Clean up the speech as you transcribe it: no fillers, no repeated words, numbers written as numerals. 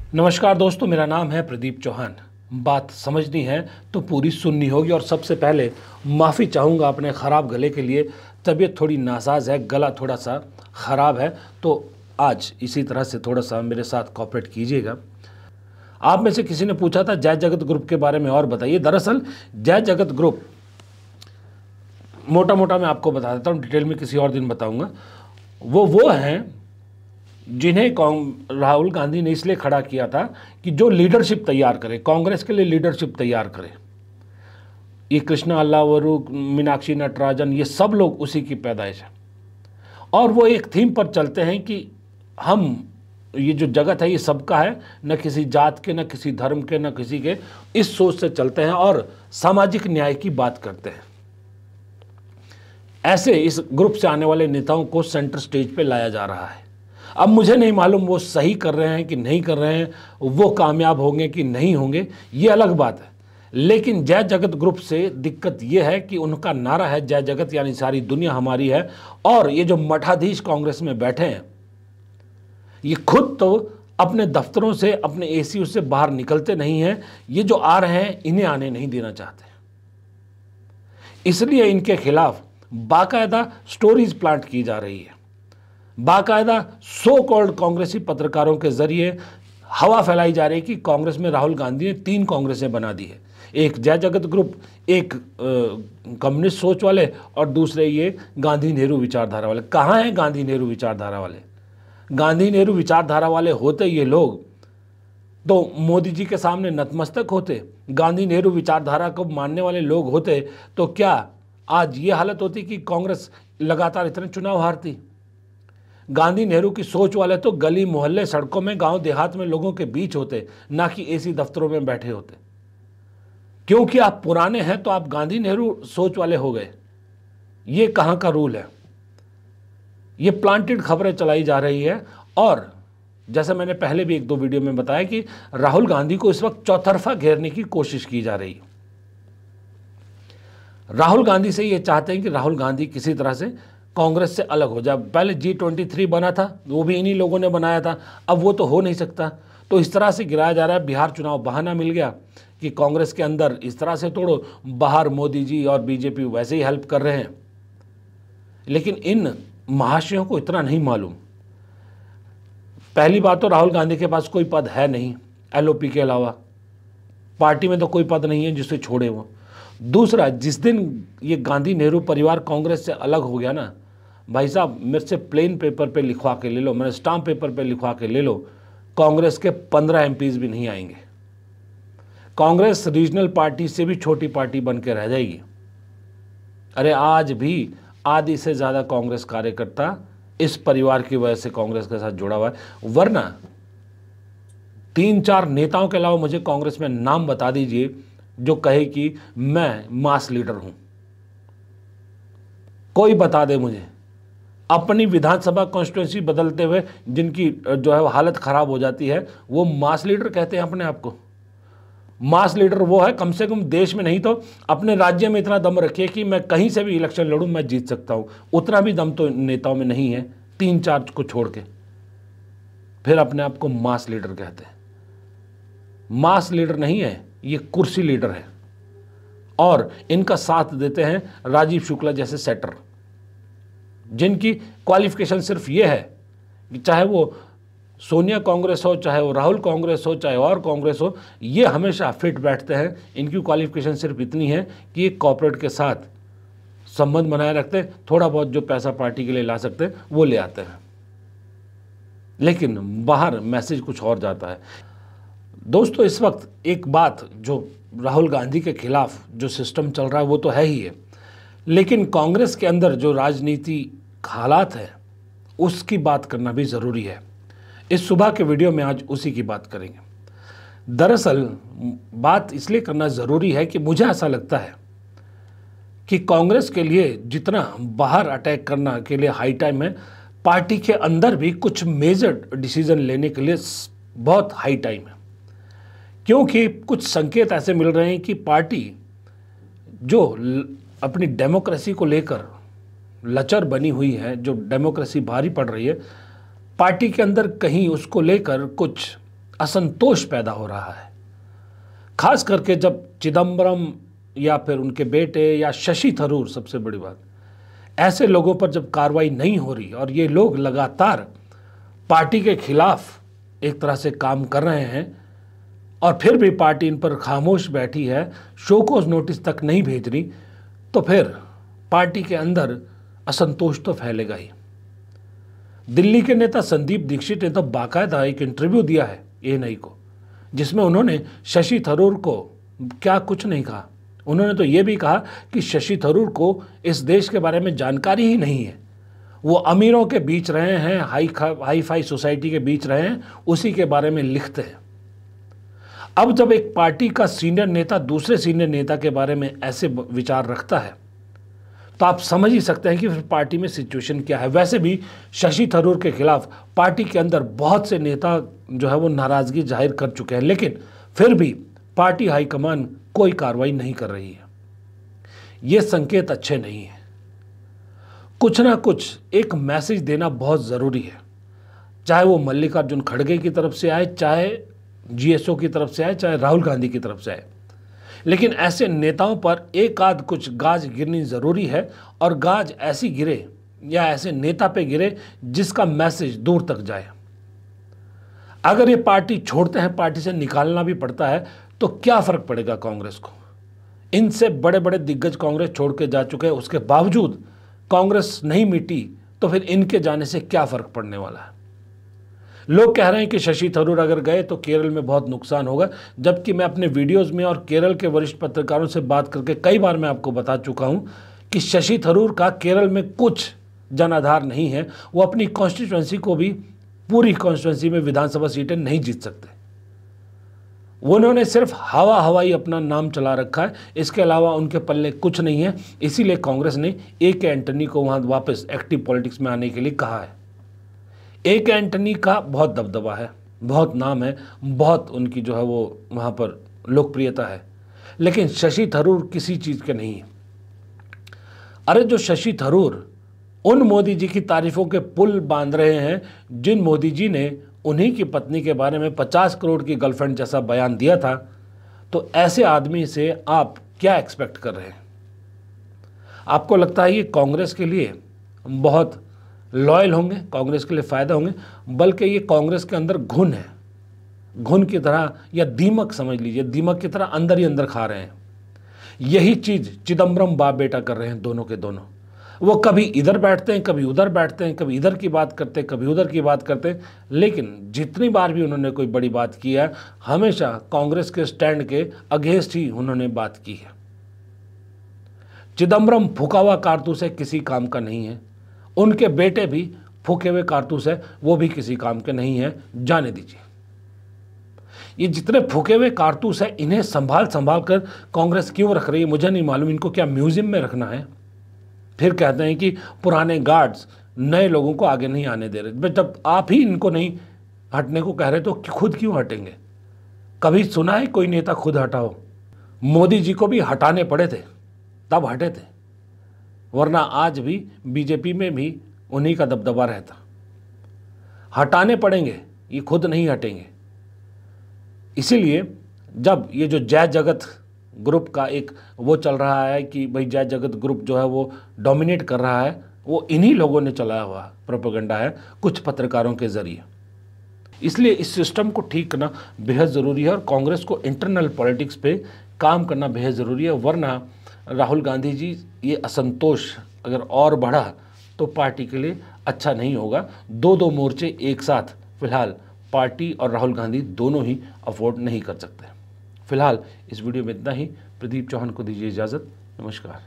नमस्कार दोस्तों, मेरा नाम है प्रदीप चौहान। बात समझनी है तो पूरी सुननी होगी और सबसे पहले माफ़ी चाहूँगा अपने ख़राब गले के लिए। तबीयत थोड़ी नासाज है, गला थोड़ा सा ख़राब है, तो आज इसी तरह से थोड़ा सा मेरे साथ कोऑपरेट कीजिएगा। आप में से किसी ने पूछा था जय जगत ग्रुप के बारे में और बताइए। दरअसल जय जगत ग्रुप मोटा मोटा मैं आपको बता देता हूँ, डिटेल में किसी और दिन बताऊँगा। वो हैं जिन्हें राहुल गांधी ने इसलिए खड़ा किया था कि जो लीडरशिप तैयार करे, कांग्रेस के लिए लीडरशिप तैयार करे। ये कृष्णा अल्लावरू, मीनाक्षी नटराजन, ये सब लोग उसी की पैदाइश है। और वो एक थीम पर चलते हैं कि हम, ये जो जगत है ये सबका है, न किसी जात के, न किसी धर्म के, न किसी के, इस सोच से चलते हैं और सामाजिक न्याय की बात करते हैं। ऐसे इस ग्रुप से आने वाले नेताओं को सेंटर स्टेज पे लाया जा रहा है। अब मुझे नहीं मालूम वो सही कर रहे हैं कि नहीं कर रहे हैं, वो कामयाब होंगे कि नहीं होंगे, ये अलग बात है। लेकिन जय जगत ग्रुप से दिक्कत ये है कि उनका नारा है जय जगत, यानी सारी दुनिया हमारी है। और ये जो मठाधीश कांग्रेस में बैठे हैं, ये खुद तो अपने दफ्तरों से, अपने एसी से बाहर निकलते नहीं हैं। ये जो आ रहे हैं इन्हें आने नहीं देना चाहते, इसलिए इनके खिलाफ बाकायदा स्टोरीज प्लांट की जा रही है। बाकायदा सो कॉल्ड कांग्रेसी पत्रकारों के जरिए हवा फैलाई जा रही है कि कांग्रेस में राहुल गांधी ने 3 कांग्रेसें बना दी है। एक जय जगत ग्रुप, एक कम्युनिस्ट सोच वाले, और दूसरे ये गांधी नेहरू विचारधारा वाले। कहाँ हैं गांधी नेहरू विचारधारा वाले? गांधी नेहरू विचारधारा वाले होते ये लोग तो मोदी जी के सामने नतमस्तक होते। गांधी नेहरू विचारधारा को मानने वाले लोग होते तो क्या आज ये हालत होती कि कांग्रेस लगातार इतने चुनाव हारती? गांधी नेहरू की सोच वाले तो गली मोहल्ले, सड़कों में, गांव देहात में लोगों के बीच होते, ना कि एसी दफ्तरों में बैठे होते। क्योंकि आप पुराने हैं तो आप गांधी नेहरू सोच वाले हो गए। ये कहां का रूल है? ये प्लांटेड खबरें चलाई जा रही है। और जैसे मैंने पहले भी 1-2 वीडियो में बताया कि राहुल गांधी को इस वक्त चौतरफा घेरने की कोशिश की जा रही है। राहुल गांधी से ये चाहते हैं कि राहुल गांधी किसी तरह से कांग्रेस से अलग हो जाए। पहले G23 बना था, वो भी इन्हीं लोगों ने बनाया था, अब वो तो हो नहीं सकता। तो इस तरह से गिराया जा रहा है। बिहार चुनाव बहाना मिल गया कि कांग्रेस के अंदर इस तरह से तोड़ो, बाहर मोदी जी और बीजेपी वैसे ही हेल्प कर रहे हैं। लेकिन इन महाशयों को इतना नहीं मालूम। पहली बात तो राहुल गांधी के पास कोई पद है नहीं, LOP के अलावा पार्टी में तो कोई पद नहीं है जिसे छोड़े वो। दूसरा, जिस दिन ये गांधी नेहरू परिवार कांग्रेस से अलग हो गया ना, भाई साहब, मेरे से प्लेन पेपर पे लिखवा के ले लो, मैंने स्टाम्प पेपर पे लिखवा के ले लो, कांग्रेस के 15 MPs भी नहीं आएंगे। कांग्रेस रीजनल पार्टी से भी छोटी पार्टी बन के रह जाएगी। अरे आज भी आधी से ज़्यादा कांग्रेस कार्यकर्ता इस परिवार की वजह से कांग्रेस के साथ जुड़ा हुआ है। वरना 3-4 नेताओं के अलावा मुझे कांग्रेस में नाम बता दीजिए जो कहे कि मैं मास लीडर हूं। कोई बता दे मुझे, अपनी विधानसभा कॉन्स्टिट्यूंसी बदलते हुए जिनकी जो है हालत खराब हो जाती है, वो मास लीडर कहते हैं अपने आप को। मास लीडर वो है, कम से कम देश में नहीं तो अपने राज्य में इतना दम रखिए कि मैं कहीं से भी इलेक्शन लड़ूं, मैं जीत सकता हूं। उतना भी दम तो नेताओं में नहीं है, 3-4 को छोड़ के, फिर अपने आप को मास लीडर कहते हैं। मास लीडर नहीं है, ये कुर्सी लीडर है। और इनका साथ देते हैं राजीव शुक्ला जैसे सेटर, जिनकी क्वालिफिकेशन सिर्फ ये है कि चाहे वो सोनिया कांग्रेस हो, चाहे वो राहुल कांग्रेस हो, चाहे और कांग्रेस हो, ये हमेशा फिट बैठते हैं। इनकी क्वालिफिकेशन सिर्फ इतनी है कि ये कॉर्पोरेट के साथ संबंध बनाए रखते हैं, थोड़ा बहुत जो पैसा पार्टी के लिए ला सकते हैं वो ले आते हैं, लेकिन बाहर मैसेज कुछ और जाता है। दोस्तों, इस वक्त एक बात जो राहुल गांधी के खिलाफ जो सिस्टम चल रहा है वो तो है ही है, लेकिन कांग्रेस के अंदर जो राजनीति हालात है उसकी बात करना भी ज़रूरी है। इस सुबह के वीडियो में आज उसी की बात करेंगे। दरअसल बात इसलिए करना ज़रूरी है कि मुझे ऐसा लगता है कि कांग्रेस के लिए जितना बाहर अटैक करना के लिए हाई टाइम है, पार्टी के अंदर भी कुछ मेजर डिसीजन लेने के लिए बहुत हाई टाइम है। क्योंकि कुछ संकेत ऐसे मिल रहे हैं कि पार्टी जो अपनी डेमोक्रेसी को लेकर लचर बनी हुई है, जो डेमोक्रेसी भारी पड़ रही है, पार्टी के अंदर कहीं उसको लेकर कुछ असंतोष पैदा हो रहा है। खास करके जब चिदम्बरम या फिर उनके बेटे या शशि थरूर, सबसे बड़ी बात, ऐसे लोगों पर जब कार्रवाई नहीं हो रही और ये लोग लगातार पार्टी के खिलाफ एक तरह से काम कर रहे हैं और फिर भी पार्टी इन पर खामोश बैठी है, शो कॉज नोटिस तक नहीं भेज रही, तो फिर पार्टी के अंदर असंतोष तो फैलेगा ही। दिल्ली के नेता संदीप दीक्षित ने तो बाकायदा एक इंटरव्यू दिया है एएनआई को, जिसमें उन्होंने शशि थरूर को क्या कुछ नहीं कहा। उन्होंने तो ये भी कहा कि शशि थरूर को इस देश के बारे में जानकारी ही नहीं है, वो अमीरों के बीच रहे हैं, हाई फाई सोसाइटी के बीच रहे हैं, उसी के बारे में लिखते हैं। अब जब एक पार्टी का सीनियर नेता दूसरे सीनियर नेता के बारे में ऐसे विचार रखता है तो आप समझ ही सकते हैं कि फिर पार्टी में सिचुएशन क्या है। वैसे भी शशि थरूर के खिलाफ पार्टी के अंदर बहुत से नेता जो है वो नाराजगी जाहिर कर चुके हैं, लेकिन फिर भी पार्टी हाईकमान कोई कार्रवाई नहीं कर रही है। ये संकेत अच्छे नहीं है। कुछ ना कुछ एक मैसेज देना बहुत ज़रूरी है, चाहे वो मल्लिकार्जुन खड़गे की तरफ से आए, चाहे जीएसओ की तरफ से आए, चाहे राहुल गांधी की तरफ से आए, लेकिन ऐसे नेताओं पर एक आध कुछ गाज गिरनी ज़रूरी है, और गाज ऐसी गिरे या ऐसे नेता पे गिरे जिसका मैसेज दूर तक जाए। अगर ये पार्टी छोड़ते हैं, पार्टी से निकालना भी पड़ता है, तो क्या फ़र्क पड़ेगा कांग्रेस को। इनसे बड़े बड़े दिग्गज कांग्रेस छोड़ के जा चुके हैं, उसके बावजूद कांग्रेस नहीं मिटी, तो फिर इनके जाने से क्या फ़र्क पड़ने वाला है। लोग कह रहे हैं कि शशि थरूर अगर गए तो केरल में बहुत नुकसान होगा, जबकि मैं अपने वीडियोस में और केरल के वरिष्ठ पत्रकारों से बात करके कई बार मैं आपको बता चुका हूं कि शशि थरूर का केरल में कुछ जनाधार नहीं है। वो अपनी कॉन्स्टिट्यूंसी को भी, पूरी कॉन्स्टिट्यूंसी में विधानसभा सीटें नहीं जीत सकते। उन्होंने सिर्फ हवाई अपना नाम चला रखा है, इसके अलावा उनके पल्ले कुछ नहीं है। इसीलिए कांग्रेस ने ए.के. एंटनी को वहाँ वापस एक्टिव पॉलिटिक्स में आने के लिए कहा है। ए.के. एंटनी का बहुत दबदबा है, बहुत नाम है, बहुत उनकी जो है वो वहाँ पर लोकप्रियता है, लेकिन शशि थरूर किसी चीज़ के नहीं है। अरे जो शशि थरूर उन मोदी जी की तारीफों के पुल बांध रहे हैं जिन मोदी जी ने उन्हीं की पत्नी के बारे में 50 करोड़ की गर्लफ्रेंड जैसा बयान दिया था, तो ऐसे आदमी से आप क्या एक्सपेक्ट कर रहे हैं। आपको लगता है ये कांग्रेस के लिए बहुत लॉयल होंगे, कांग्रेस के लिए फ़ायदा होंगे, बल्कि ये कांग्रेस के अंदर घुन है, घुन की तरह या दीमक समझ लीजिए, दीमक की तरह अंदर ही अंदर खा रहे हैं। यही चीज़ चिदम्बरम बाप बेटा कर रहे हैं, दोनों के दोनों। वो कभी इधर बैठते हैं, कभी उधर बैठते हैं, कभी इधर की बात करते हैं, कभी उधर की बात करते हैं, लेकिन जितनी बार भी उन्होंने कोई बड़ी बात की है, हमेशा कांग्रेस के स्टैंड के अगेंस्ट ही उन्होंने बात की है। चिदम्बरम फूका हुआ कारतूस है, किसी काम का नहीं है। उनके बेटे भी फूके हुए कारतूस है, वो भी किसी काम के नहीं है, जाने दीजिए। ये जितने फूके हुए कारतूस है, इन्हें संभाल संभाल कर कांग्रेस क्यों रख रही है मुझे नहीं मालूम। इनको क्या म्यूजियम में रखना है? फिर कहते हैं कि पुराने गार्ड्स नए लोगों को आगे नहीं आने दे रहे। जब आप ही इनको नहीं हटने को कह रहे तो खुद क्यों हटेंगे? कभी सुना है कोई नेता खुद हटा हो? मोदी जी को भी हटाने पड़े थे, तब हटे थे, वरना आज भी बीजेपी में भी उन्हीं का दबदबा रहता। हटाने पड़ेंगे, ये खुद नहीं हटेंगे। इसीलिए जब ये जो जय जगत ग्रुप का एक वो चल रहा है कि भाई जय जगत ग्रुप जो है वो डोमिनेट कर रहा है, वो इन्हीं लोगों ने चलाया हुआ प्रोपेगेंडा है, कुछ पत्रकारों के ज़रिए। इसलिए इस सिस्टम को ठीक करना बेहद ज़रूरी है और कांग्रेस को इंटरनल पॉलिटिक्स पे काम करना बेहद ज़रूरी है, वरना राहुल गांधी जी ये असंतोष अगर और बढ़ा तो पार्टी के लिए अच्छा नहीं होगा। दो मोर्चे एक साथ फिलहाल पार्टी और राहुल गांधी दोनों ही अफोर्ड नहीं कर सकते। फिलहाल इस वीडियो में इतना ही। प्रदीप चौहान को दीजिए इजाज़त। नमस्कार।